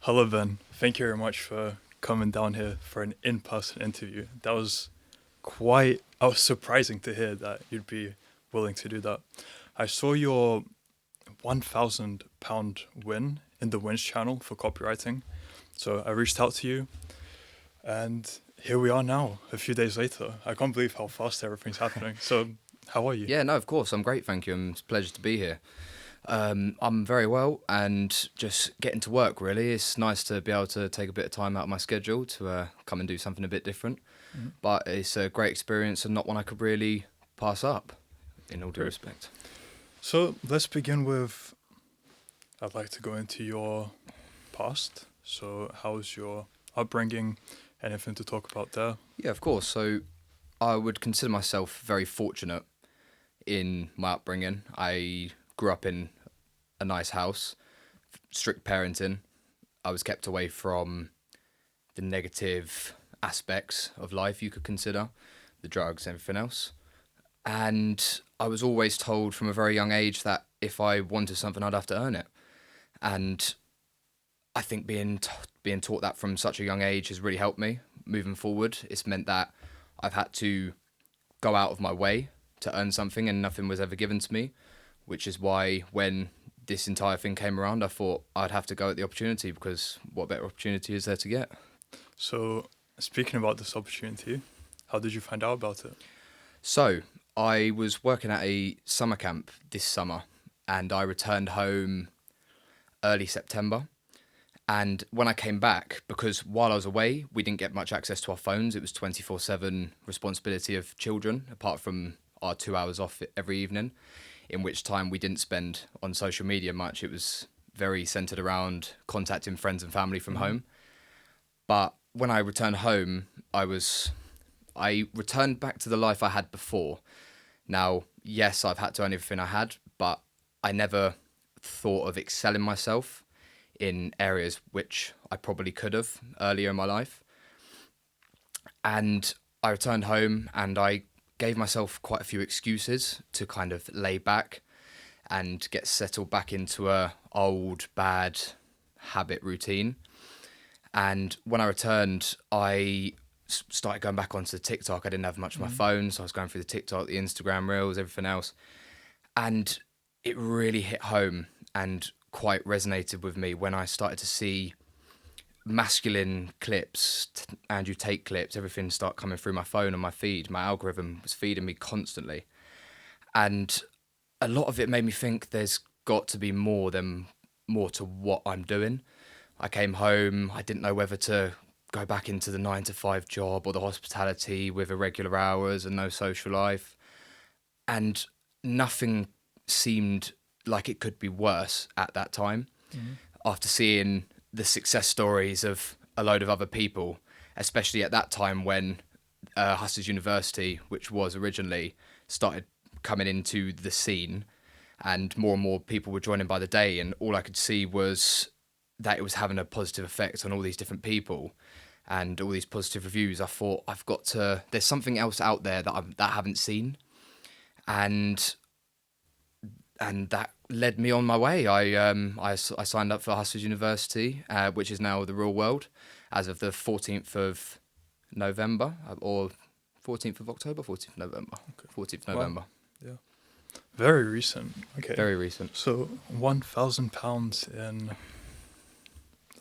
Hello, Ben. Thank you very much for coming down here for an in-person interview. I was surprising to hear that you'd be willing to do that. I saw your £1,000 win in the wins channel for copywriting. So I reached out to you, and here we are now, a few days later. I can't believe how fast everything's happening. So, how are you? Yeah, no, of course. I'm great, thank you. It's a pleasure to be here. I'm very well and just getting to work, really. It's nice to be able to take a bit of time out of my schedule to come and do something a bit different. Mhm. But it's a great experience and not one I could really pass up, in all due Great. respect. So, let's begin with I'd like to go into your past. So, how's your upbringing? Anything to talk about there? Yeah, of course. So I would consider myself very fortunate in my upbringing. I grew up in a nice house, strict parenting. I was kept away from the negative aspects of life you could consider, the drugs, everything else. And I was always told from a very young age that if I wanted something, I'd have to earn it. And I think being taught that from such a young age has really helped me moving forward. It's meant that I've had to go out of my way to earn something, and nothing was ever given to me, which is why when this entire thing came around, I thought I'd have to go at the opportunity, because what better opportunity is there to get? So, speaking about this opportunity, how did you find out about it? So I was working at a summer camp this summer, and I returned home early September. And when I came back, because while I was away, we didn't get much access to our phones. It was 24/7 responsibility of children, apart from our 2 hours off every evening, in which time we didn't spend on social media much. It was very centered around contacting friends and family from home. But when I returned home, I returned back to the life I had before. Now, yes, I've had to earn everything I had, but I never thought of excelling myself in areas which I probably could have earlier in my life. And I returned home and I gave myself quite a few excuses to kind of lay back and get settled back into a old bad habit routine. And when I returned, I started going back onto the TikTok. I didn't have much of my phone, so I was going through the TikTok, the Instagram Reels, everything else. And it really hit home and quite resonated with me when I started to see masculine clips, Andrew Tate clips, everything start coming through my phone and my feed. My algorithm was feeding me constantly. And a lot of it made me think there's got to be more to what I'm doing. I came home, I didn't know whether to go back into the 9 to 5 job or the hospitality with irregular hours and no social life. And nothing seemed like it could be worse at that time. After seeing the success stories of a load of other people, especially at that time when Hustlers University, which was originally, started coming into the scene, and more people were joining by the day, and all I could see was that it was having a positive effect on all these different people and all these positive reviews. I thought, there's something else out there that I haven't seen. And that led me on my way. I signed up for Hustlers University, which is now the real world, as of the 14th of November, or 14th of October, 14th of November, Okay. 14th Wow. November. Yeah. Very recent. Okay. Very recent. So, £1,000 in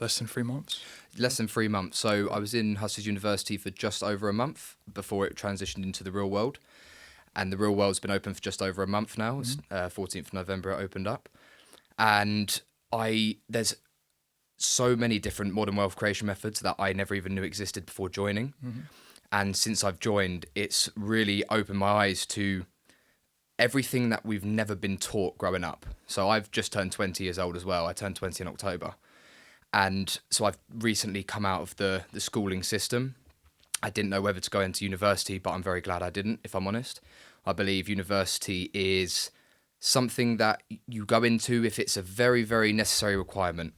less than 3 months? Less than 3 months. So I was in Hustlers University for just over a month before it transitioned into the real world. And the real world's been open for just over a month now. It's 14th of November it opened up. And there's so many different modern wealth creation methods that I never even knew existed before joining. And since I've joined, it's really opened my eyes to everything that we've never been taught growing up. So I've just turned 20 years old as well. I turned 20 in October. And so I've recently come out of the schooling system. I didn't know whether to go into university, but I'm very glad I didn't, if I'm honest. I believe university is something that you go into if it's a very, very necessary requirement.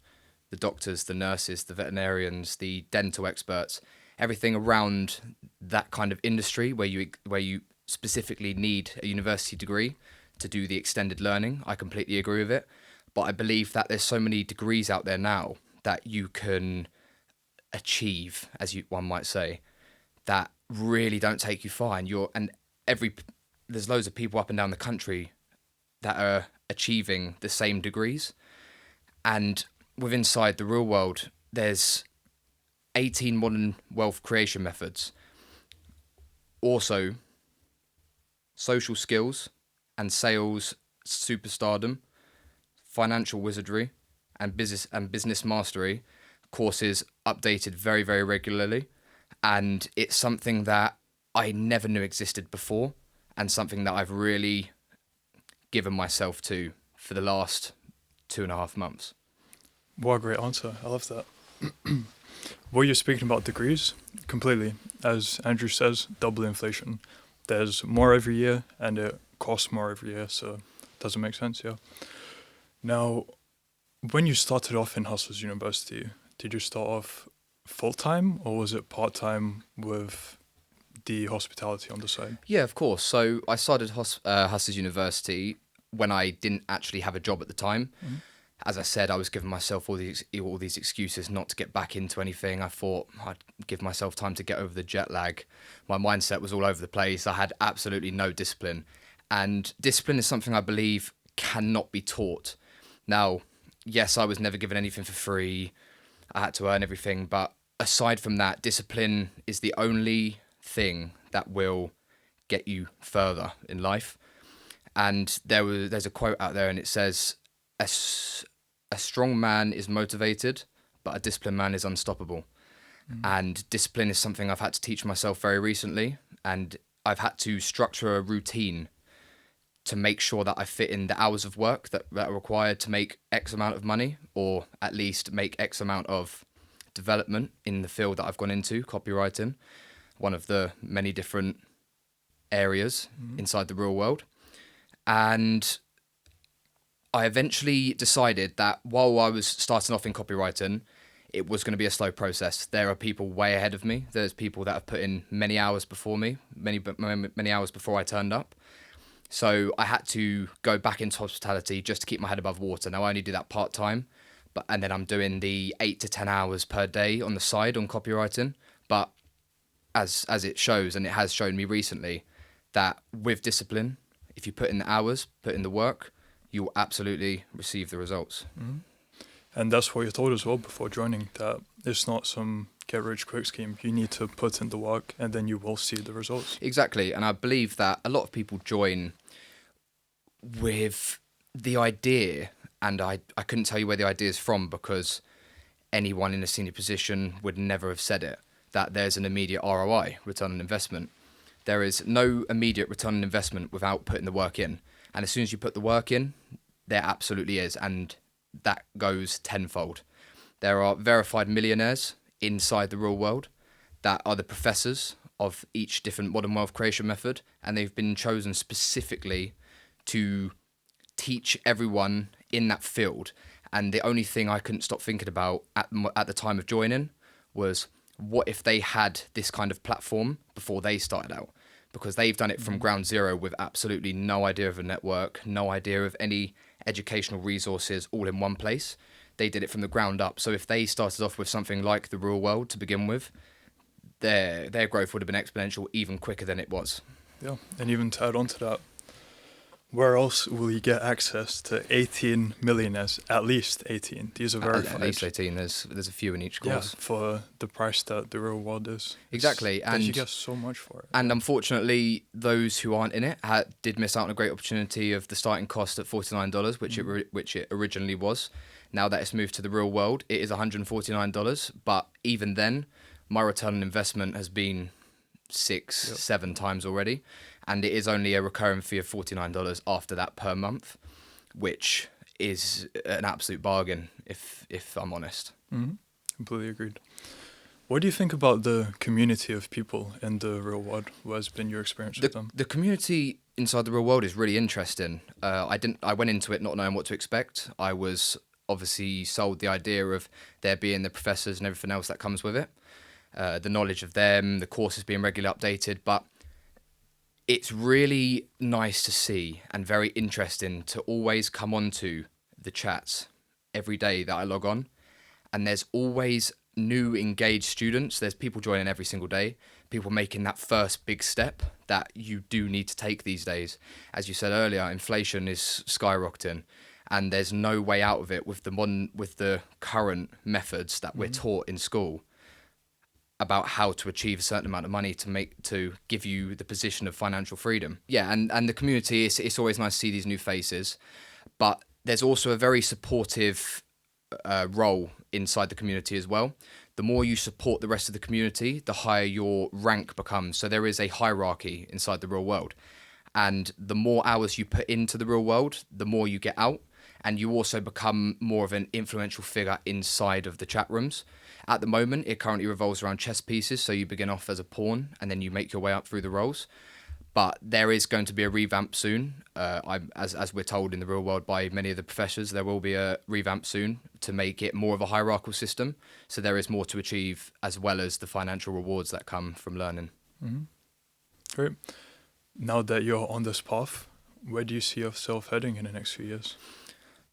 The doctors, the nurses, the veterinarians, the dental experts, everything around that kind of industry where you specifically need a university degree to do the extended learning. I completely agree with it. But I believe that there's so many degrees out there now that you can achieve, one might say, that really don't take you far. There's loads of people up and down the country that are achieving the same degrees. And inside the real world, there's 18 modern wealth creation methods. Also, social skills and sales superstardom, financial wizardry, and business mastery courses updated very, very regularly. And it's something that I never knew existed before, and something that I've really given myself to for the last 2.5 months. What a great answer. I love that. What you're speaking about degrees, completely. As Andrew says, double inflation. There's more every year and it costs more every year, so it doesn't make sense, yeah. Now, when you started off in Hustlers University, did you start off full-time or was it part-time with the hospitality on the side? Yeah, of course. So I started Hustlers University when I didn't actually have a job at the time. Mm-hmm. As I said, I was giving myself all these excuses not to get back into anything. I thought I'd give myself time to get over the jet lag. My mindset was all over the place. I had absolutely no discipline. And discipline is something I believe cannot be taught. Now, yes, I was never given anything for free. I had to earn everything. But aside from that, discipline is the only thing that will get you further in life. And there's a quote out there and it says, a strong man is motivated, but a disciplined man is unstoppable. And discipline is something I've had to teach myself very recently. And I've had to structure a routine to make sure that I fit in the hours of work that are required to make X amount of money, or at least make X amount of development in the field that I've gone into, copywriting, one of the many different areas inside the real world. And I eventually decided that while I was starting off in copywriting, it was going to be a slow process. There are people way ahead of me. There's people that have put in many hours before me, many hours before I turned up. So I had to go back into hospitality just to keep my head above water. Now I only do that part-time, and then I'm doing the 8 to 10 hours per day on the side on copywriting. But as it shows, and it has shown me recently, that with discipline, if you put in the hours, put in the work, you will absolutely receive the results. Mm-hmm. And that's what you told as well before joining, that it's not some get-rich-quick scheme. You need to put in the work and then you will see the results. Exactly. And I believe that a lot of people join with the idea, and I couldn't tell you where the idea is from because anyone in a senior position would never have said it, that there's an immediate ROI, return on investment. There is no immediate return on investment without putting the work in. And as soon as you put the work in, there absolutely is. And that goes tenfold. There are verified millionaires inside the real world that are the professors of each different modern wealth creation method. And they've been chosen specifically to teach everyone in that field. And the only thing I couldn't stop thinking about at the time of joining was, what if they had this kind of platform before they started out? Because they've done it from ground zero with absolutely no idea of a network, no idea of any educational resources all in one place. They did it from the ground up. So if they started off with something like the real world to begin with, their growth would have been exponential even quicker than it was. Yeah, and even to add on to that, where else will you get access to 18 millionaires? At least 18. These are verified. At least 18. There's a few in each course. Yeah, for the price that the real world is. Exactly. And you get so much for it. And unfortunately, those who aren't in it did miss out on a great opportunity of the starting cost at $49, which it originally was. Now that it's moved to the real world, it is $149. But even then, my return on investment has been 7 times already. And it is only a recurring fee of $49 after that per month, which is an absolute bargain, if I'm honest. Mm-hmm. Completely agreed. What do you think about the community of people in the real world? What has been your experience with them? The community inside the real world is really interesting. I went into it not knowing what to expect. I was obviously sold the idea of there being the professors and everything else that comes with it, the knowledge of them, the courses being regularly updated, but it's really nice to see and very interesting to always come onto the chats every day that I log on and there's always new engaged students. There's people joining every single day, people making that first big step that you do need to take these days. As you said earlier, inflation is skyrocketing, and there's no way out of it with the current methods that we're taught in school about how to achieve a certain amount of money to give you the position of financial freedom. Yeah, and the community, it's always nice to see these new faces, but there's also a very supportive role inside the community as well. The more you support the rest of the community, the higher your rank becomes. So there is a hierarchy inside the real world. And the more hours you put into the real world, the more you get out. And you also become more of an influential figure inside of the chat rooms. At the moment, it currently revolves around chess pieces. So you begin off as a pawn and then you make your way up through the roles. But there is going to be a revamp soon. As we're told in the real world by many of the professors, there will be a revamp soon to make it more of a hierarchical system. So there is more to achieve, as well as the financial rewards that come from learning. Mm-hmm. Great. Now that you're on this path, where do you see yourself heading in the next few years?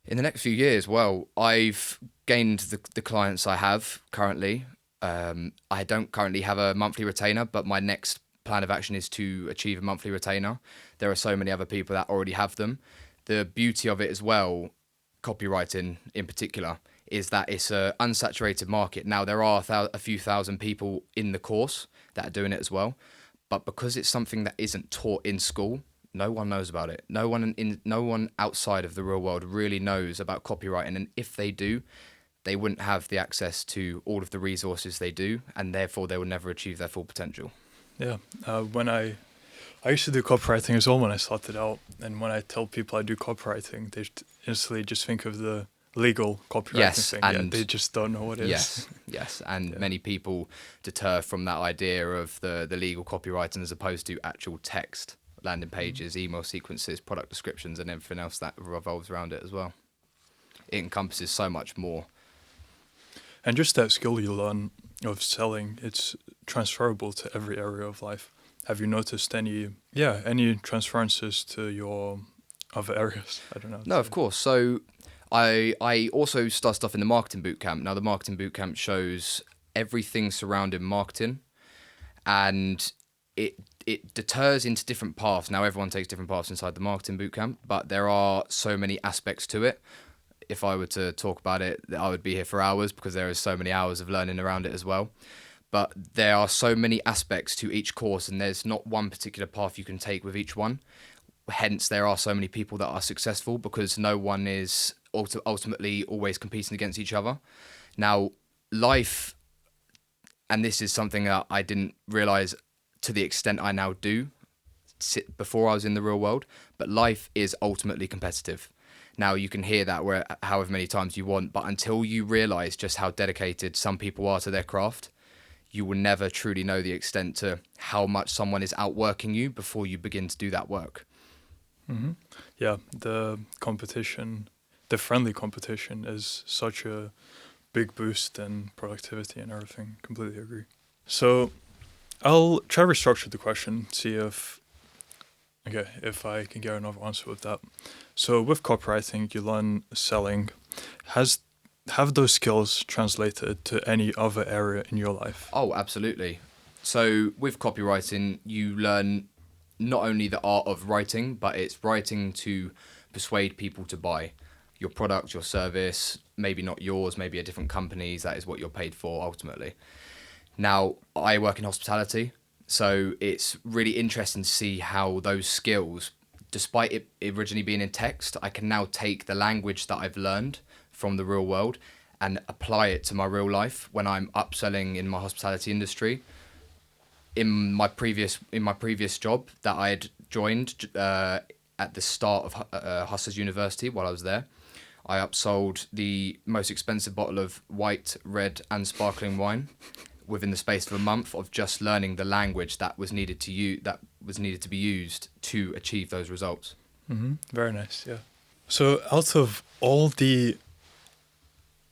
In the next few years, well, I've gained the clients I have currently. I don't currently have a monthly retainer, but my next plan of action is to achieve a monthly retainer. There are so many other people that already have them. The beauty of it as well, copywriting in particular, is that it's an unsaturated market. Now, there are a few thousand people in the course that are doing it as well, but because it's something that isn't taught in school, no one knows about it. No one outside of the real world really knows about copywriting, and if they do, they wouldn't have the access to all of the resources they do, and therefore they will never achieve their full potential. Yeah, when I used to do copywriting as well when I started out, and when I tell people I do copywriting, they instantly just think of the legal copywriting thing. And they just don't know what it is. Yes, and many people deter from that idea of the legal copywriting as opposed to actual text, landing pages, email sequences, product descriptions, and everything else that revolves around it as well. It encompasses so much more. And just that skill you learn of selling, it's transferable to every area of life. Have you noticed any transferences to your other areas? I don't know. No, of course. So I also started off in the marketing bootcamp. Now, the marketing bootcamp shows everything surrounding marketing, and it deters into different paths. Now, everyone takes different paths inside the marketing bootcamp, but there are so many aspects to it. If I were to talk about it, I would be here for hours because there is so many hours of learning around it as well. But there are so many aspects to each course, and there's not one particular path you can take with each one. Hence, there are so many people that are successful because no one is ultimately always competing against each other. Now, life, and this is something that I didn't realize to the extent I now do before I was in the real world, but life is ultimately competitive. Now, you can hear that however many times you want, but until you realize just how dedicated some people are to their craft, you will never truly know the extent to how much someone is outworking you before you begin to do that work. Mm-hmm. Yeah, the competition, the friendly competition is such a big boost in productivity and everything. Completely agree. So I'll try to restructure the question, see if I can get another answer with that. So with copywriting, you learn selling. Have those skills translated to any other area in your life? Oh, absolutely. So with copywriting, you learn not only the art of writing, but it's writing to persuade people to buy your product, your service, maybe not yours, maybe a different company's. That is what you're paid for ultimately. Now, I work in hospitality, so it's really interesting to see how those skills, despite it originally being in text, I can now take the language that I've learned from the real world and apply it to my real life when I'm upselling in my hospitality industry. In my previous job that I had joined at the start of Hustlers University while I was there, I upsold the most expensive bottle of white, red, and sparkling wine within the space of a month of just learning the language that was needed to be used to achieve those results. Mm-hmm. Very nice, yeah. So out of all the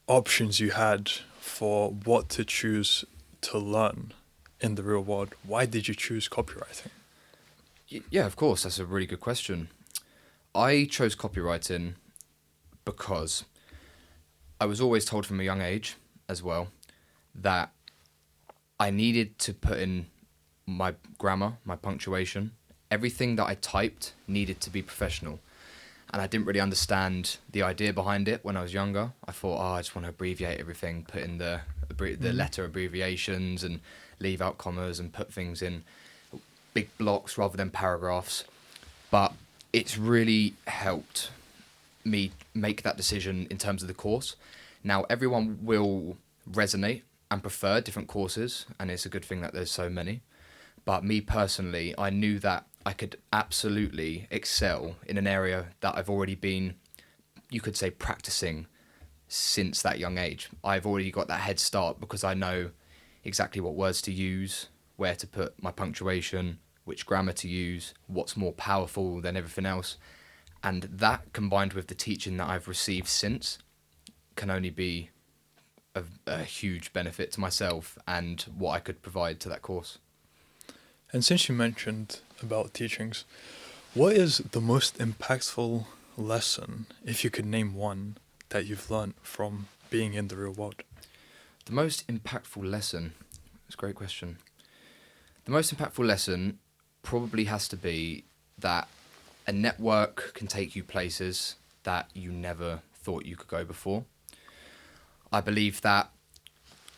options you had for what to choose to learn in the real world, why did you choose copywriting? Yeah, of course, that's a really good question. I chose copywriting because I was always told from a young age as well that I needed to put in my grammar, my punctuation. Everything that I typed needed to be professional. And I didn't really understand the idea behind it when I was younger. I thought, I just want to abbreviate everything, put in the letter abbreviations and leave out commas and put things in big blocks rather than paragraphs. But it's really helped me make that decision in terms of the course. Now, everyone will resonate and prefer different courses, and it's a good thing that there's so many. But me personally, I knew that I could absolutely excel in an area that I've already been, you could say, practicing since that young age. I've already got that head start because I know exactly what words to use, where to put my punctuation, which grammar to use, what's more powerful than everything else. And that, combined with the teaching that I've received since, can only be a huge benefit to myself and what I could provide to that course. And since you mentioned about teachings, what is the most impactful lesson, if you could name one, that you've learned from being in the real world? The most impactful lesson? That's a great question. The most impactful lesson probably has to be that a network can take you places that you never thought you could go before. I believe that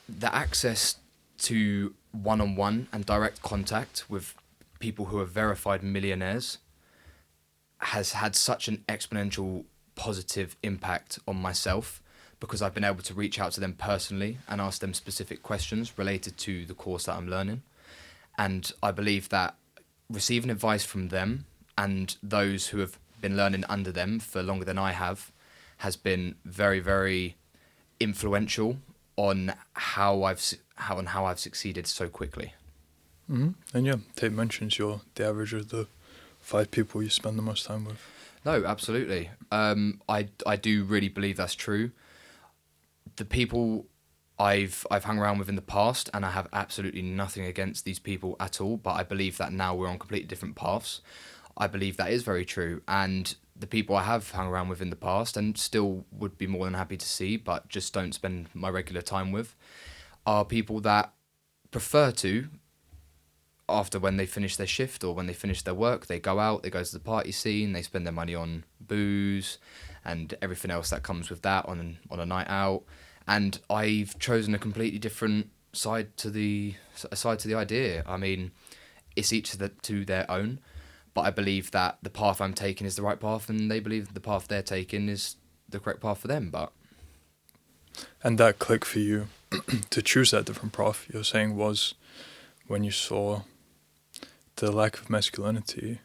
the access to one-on-one and direct contact with people who are verified millionaires has had such an exponential positive impact on myself because I've been able to reach out to them personally and ask them specific questions related to the course that I'm learning. And I believe that receiving advice from them and those who have been learning under them for longer than I have has been very, very influential on how I've succeeded so quickly. Mm-hmm. And yeah, Tate mentions you're the average of the 5 people you spend the most time with. No, absolutely. I do really believe that's true. The people I've hung around with in the past, and I have absolutely nothing against these people at all, but I believe that now we're on completely different paths. I believe that is very true, and the people I have hung around with in the past and still would be more than happy to see, but just don't spend my regular time with, are people that prefer to, after when they finish their shift or when they finish their work, they go out, they go to the party scene, they spend their money on booze and everything else that comes with that on a night out. And I've chosen a completely different side to the idea. I mean, it's each to their own, but I believe that the path I'm taking is the right path, and they believe the path they're taking is the correct path for them. And that click for you to choose that different path, you're saying, was when you saw the lack of masculinity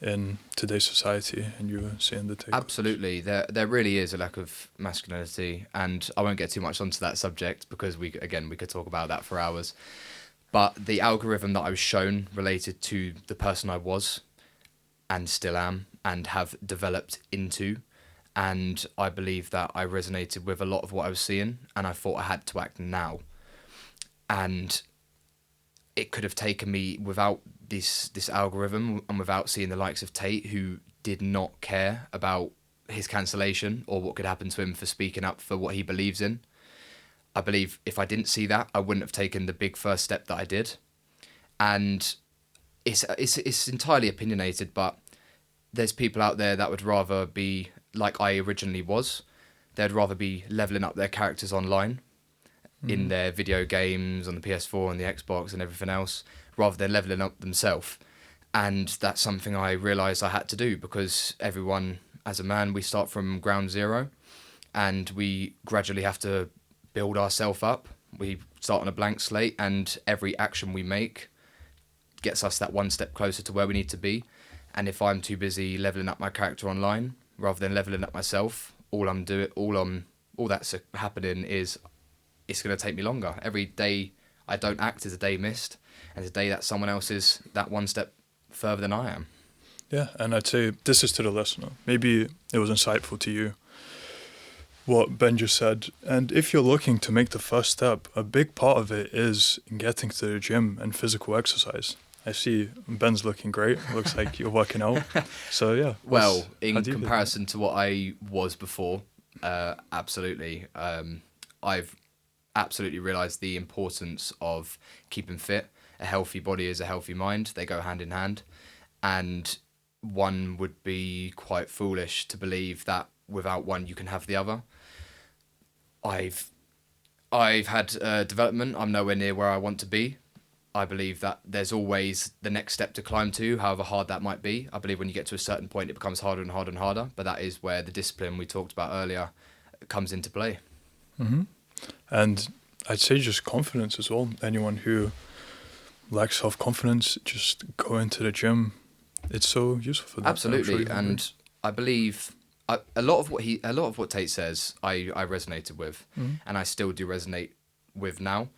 in today's society, and you were seeing the take. Absolutely, there really is a lack of masculinity, and I won't get too much onto that subject because we could talk about that for hours. But the algorithm that I was shown related to the person I was, and still am, and have developed into, and I believe that I resonated with a lot of what I was seeing, and I thought I had to act now, and it could have taken me without this algorithm and without seeing the likes of Tate, who did not care about his cancellation or what could happen to him for speaking up for what he believes in. I believe if I didn't see that, I wouldn't have taken the big first step that I did. And it's entirely opinionated, but there's people out there that would rather be like I originally was. They'd rather be leveling up their characters online in their video games on the PS4 and the Xbox and everything else, rather than leveling up themselves. And that's something I realised I had to do, because everyone, as a man, we start from ground zero and we gradually have to build ourselves up. We start on a blank slate, and every action we make gets us that one step closer to where we need to be. And if I'm too busy leveling up my character online rather than leveling up myself, all that's happening is it's going to take me longer. Every day I don't act is a day missed, and it's a day that someone else is that one step further than I am. Yeah, and I'd say this is to the listener. Maybe it was insightful to you what Ben just said. And if you're looking to make the first step, a big part of it is getting to the gym and physical exercise. I see Ben's looking great. Looks like you're working out. So yeah. Well, in comparison to what I was before, absolutely. I've absolutely realised the importance of keeping fit. A healthy body is a healthy mind. They go hand in hand. And one would be quite foolish to believe that without one you can have the other. I've had development. I'm nowhere near where I want to be. I believe that there's always the next step to climb to, however hard that might be. I believe when you get to a certain point, it becomes harder and harder and harder. But that is where the discipline we talked about earlier comes into play. Mm-hmm. And I'd say just confidence as well. Anyone who lacks self-confidence, just go into the gym. It's so useful for that. Absolutely, and I believe a lot of what Tate says, I resonated with, and I still do resonate with now.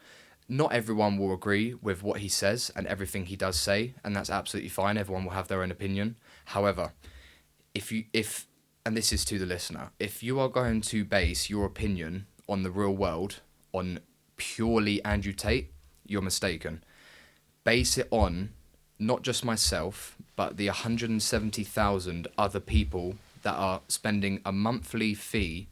Not everyone will agree with what he says and everything he does say, and that's absolutely fine. Everyone will have their own opinion. However, if and this is to the listener, if you are going to base your opinion on the real world, on purely Andrew Tate, you're mistaken. Base it on not just myself, but the 170,000 other people that are spending a monthly fee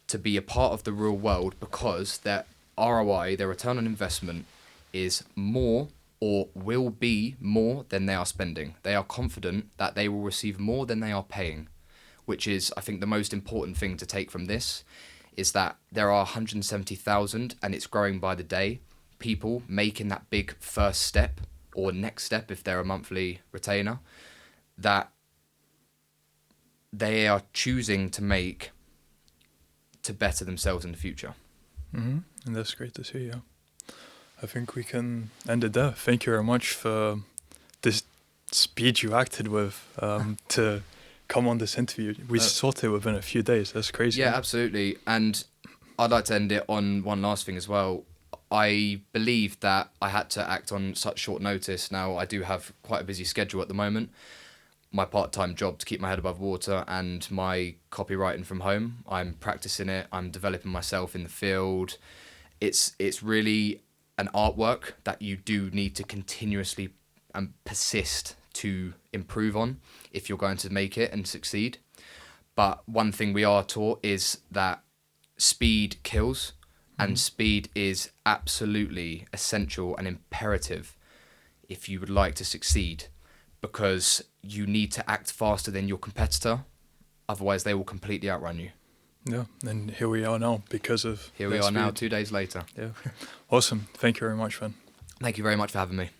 to be a part of the real world, because their ROI, their return on investment, is more or will be more than they are spending. They are confident that they will receive more than they are paying, which is, I think, the most important thing to take from this, is that there are 170,000, and it's growing by the day, people making that big first step or next step if they're a monthly retainer, that they are choosing to make to better themselves in the future. Mm-hmm. And that's great to see, yeah. I think we can end it there. Thank you very much for this speed you acted with to come on this interview. We sorted it within a few days. That's crazy. Yeah, absolutely. And I'd like to end it on one last thing as well. I believe that I had to act on such short notice. Now, I do have quite a busy schedule at the moment. My part-time job to keep my head above water and my copywriting from home. I'm practicing it. I'm developing myself in the field. It's really an artwork that you do need to continuously and persist to improve on if you're going to make it and succeed. But one thing we are taught is that speed kills, and speed is absolutely essential and imperative if you would like to succeed, because you need to act faster than your competitor, otherwise they will completely outrun you. Yeah, and here we are now because of Here we are now, 2 days later. Yeah. Awesome. Thank you very much, man. Thank you very much for having me.